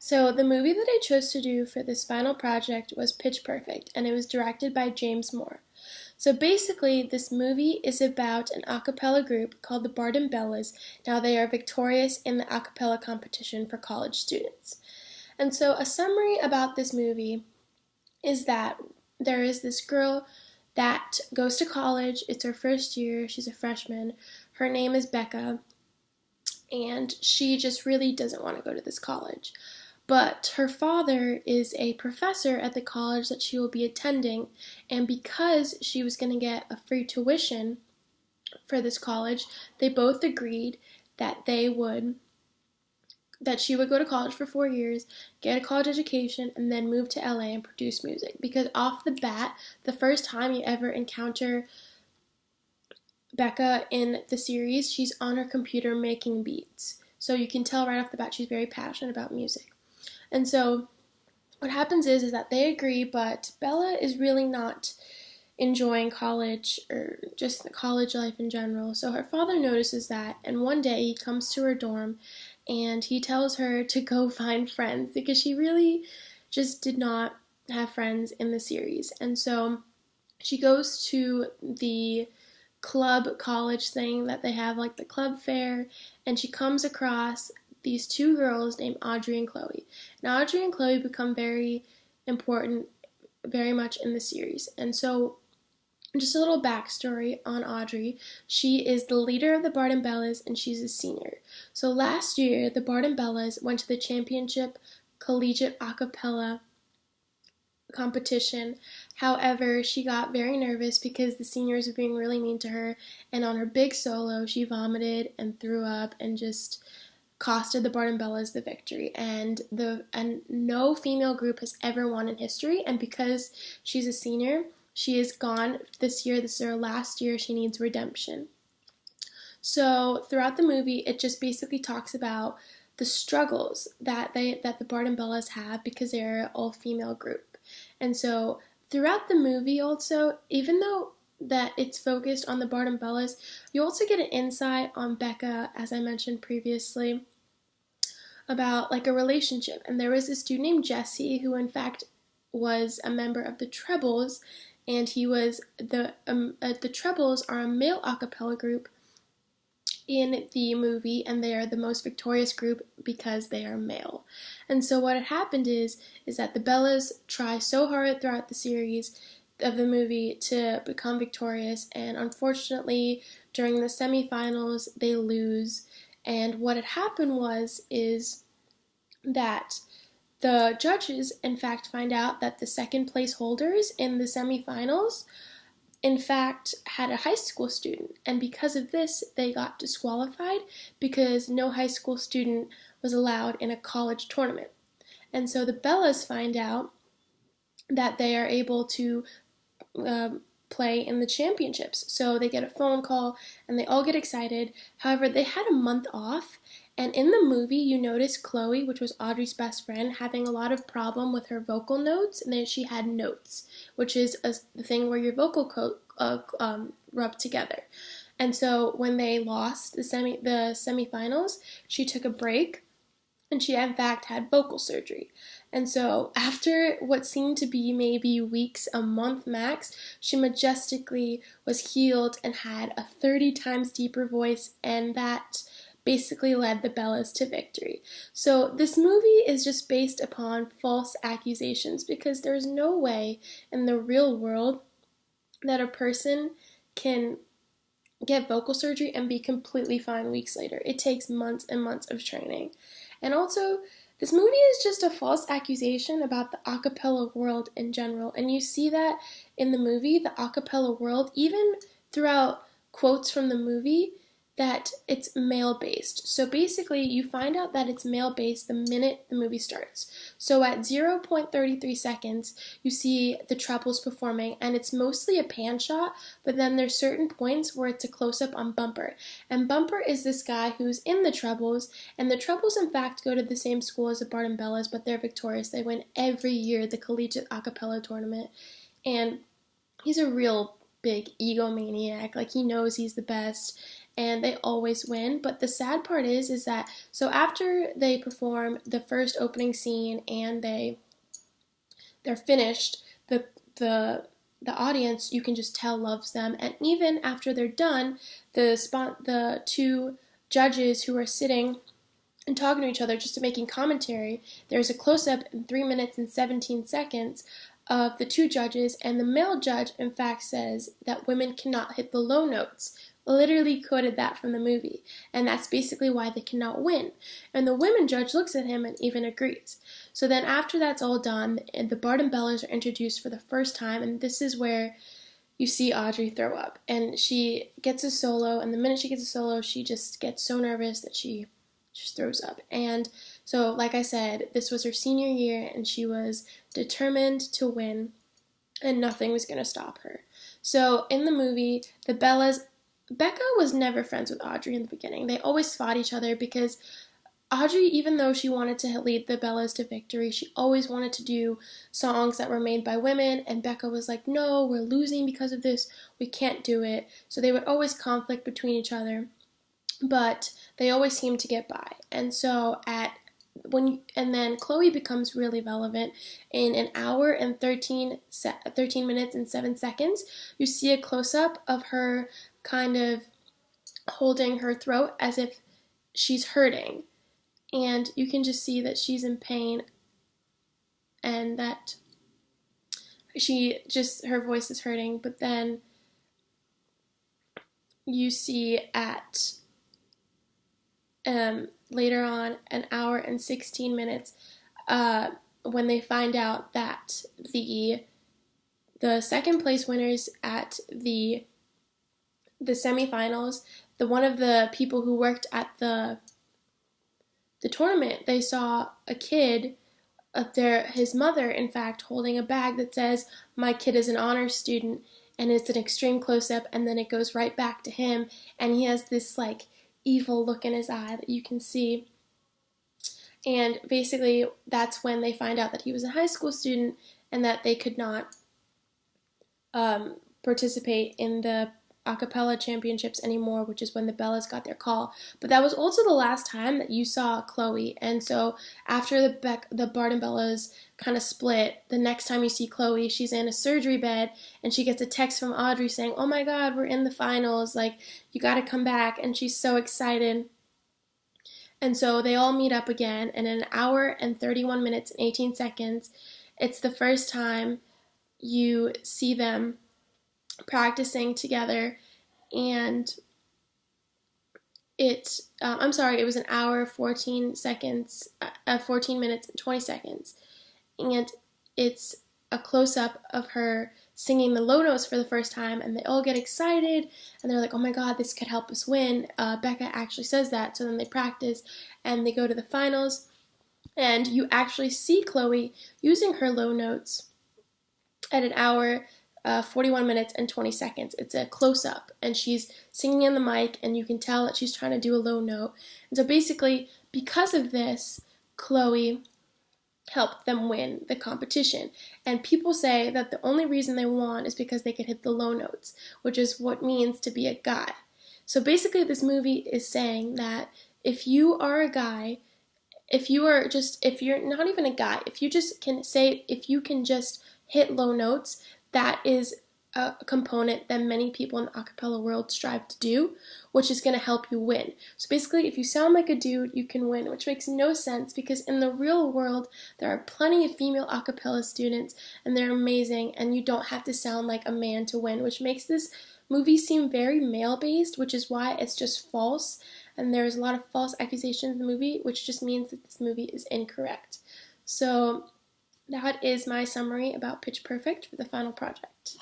So, the movie that I chose to do for this final project was Pitch Perfect, and it was directed by James Moore. So, basically, this movie is about an a cappella group called the Barden Bellas. Now, they are victorious in the a cappella competition for college students. And so, a summary about this movie is that there is this girl that goes to college. It's her first year, she's a freshman. Her name is Becca, and she just really doesn't want to go to this college. But her father is a professor at the college that she will be attending, and because she was going to get a free tuition for this college, they both agreed that she would go to college for 4 years, get a college education, and then move to LA and produce music. Because off the bat, the first time you ever encounter Becca in the series, she's on her computer making beats. So you can tell right off the bat she's very passionate about music. And so what happens is that they agree, but Bella is really not enjoying college or just the college life in general. So her father notices that, and one day he comes to her dorm and he tells her to go find friends because she really just did not have friends in the series. And so she goes to the club college thing that they have, like the club fair, and she comes across these two girls named Audrey and Chloe. And Audrey and Chloe become very important very much in the series. And so just a little backstory on Audrey. She is the leader of the Barden Bellas, and she's a senior. So last year, the Barden Bellas went to the championship collegiate a cappella competition. However, she got very nervous because the seniors were being really mean to her, and on her big solo, she vomited and threw up and just costed the Barden Bellas the victory. And no female group has ever won in history, and because she's a senior, she is gone this year. This is her last year. She needs redemption. So throughout the movie, it just basically talks about the struggles that the Barden Bellas have because they're an all-female group. And so throughout the movie also, even though that it's focused on the Barden Bellas, you also get an insight on Becca, as I mentioned previously, about like a relationship. And there was this dude named Jesse who in fact was a member of the Trebles, and he was the Trebles are a male a cappella group in the movie, and they are the most victorious group because they are male. And so what had happened is that the Bellas try so hard throughout the series of the movie to become victorious, and unfortunately during the semifinals they lose. And what had happened is that the judges in fact find out that the second place holders in the semifinals in fact had a high school student, and because of this they got disqualified because no high school student was allowed in a college tournament. And so the Bellas find out that they are able to play in the championships. So they get a phone call and they all get excited. However, they had a month off, and in the movie you notice Chloe, which was Audrey's best friend, having a lot of problem with her vocal notes, and then she had notes, which is the thing where your vocal rub together. And so when they lost the semifinals, she took a break, and she in fact had vocal surgery. And so after what seemed to be maybe weeks, a month max, she majestically was healed and had a 30 times deeper voice, and that basically led the Bellas to victory. So this movie is just based upon false accusations because there's no way in the real world that a person can get vocal surgery and be completely fine weeks later. It takes months and months of training. And also, this movie is just a false accusation about the a cappella world in general. And you see that in the movie, the a cappella world, even throughout quotes from the movie, that it's male-based. So basically, you find out that it's male-based the minute the movie starts. So at 0.33 seconds, you see the Trebles performing, and it's mostly a pan shot, but then there's certain points where it's a close-up on Bumper. And Bumper is this guy who's in the Trebles, and the Trebles, in fact, go to the same school as the Barden Bellas, but they're victorious. They win every year the collegiate a cappella tournament, and he's a real big egomaniac. Like, he knows he's the best, and they always win. But the sad part is that, so after they perform the first opening scene and they're finished, the the audience, you can just tell, loves them. And even after they're done, the two judges who are sitting and talking to each other, just making commentary, there's a close-up in 3 minutes and 17 seconds of the two judges, and the male judge, in fact, says that women cannot hit the low notes. Literally quoted that from the movie, and that's basically why they cannot win. And the women judge looks at him and even agrees. So then after that's all done, the Barden Bellas are introduced for the first time, and this is where you see Audrey throw up. And she gets a solo, and the minute she gets a solo, she just gets so nervous that she just throws up. And so, like I said, this was her senior year, and she was determined to win, and nothing was going to stop her. So in the movie, the Bellas, Becca was never friends with Audrey in the beginning. They always fought each other because Audrey, even though she wanted to lead the Bellas to victory, she always wanted to do songs that were made by women, and Becca was like, no, we're losing because of this, we can't do it. So they would always conflict between each other, but they always seemed to get by. And so and then Chloe becomes really relevant. In an hour and 13 minutes and 7 seconds, you see a close-up of her kind of holding her throat as if she's hurting. And you can just see that she's in pain and that her voice is hurting. But then you see at later on, an hour and 16 minutes, when they find out that the second place winners at the semifinals, one of the people who worked at the tournament, they saw a kid up there, his mother, in fact, holding a bag that says, "My kid is an honors student," and it's an extreme close-up, and then it goes right back to him, and he has this, like, evil look in his eye that you can see. And basically, that's when they find out that he was a high school student and that they could not participate in the a cappella championships anymore, which is when the Bellas got their call. But that was also the last time that you saw Chloe. And so after the Barden Bellas kind of split, the next time you see Chloe, she's in a surgery bed, and she gets a text from Audrey saying, "Oh my God, we're in the finals, like, you gotta come back," and she's so excited. And so they all meet up again, and in an hour and 31 minutes and 18 seconds, it's the first time you see them practicing together, and it was an hour, 14 minutes and 20 seconds, and it's a close-up of her singing the low notes for the first time, and they all get excited, and they're like, "Oh my God, this could help us win." Becca actually says that, so then they practice, and they go to the finals, and you actually see Chloe using her low notes at an hour, 41 minutes and 20 seconds. It's a close-up, and she's singing in the mic, and you can tell that she's trying to do a low note. And so basically, because of this, Chloe helped them win the competition. And people say that the only reason they won is because they could hit the low notes, which is what it means to be a guy. So basically, this movie is saying that if you are a guy, if you're not even a guy, if you can just hit low notes, that is a component that many people in the a cappella world strive to do, which is going to help you win. So basically, if you sound like a dude, you can win, which makes no sense because in the real world, there are plenty of female a cappella students, and they're amazing, and you don't have to sound like a man to win, which makes this movie seem very male-based, which is why it's just false, and there's a lot of false accusations in the movie, which just means that this movie is incorrect. So that is my summary about Pitch Perfect for the final project.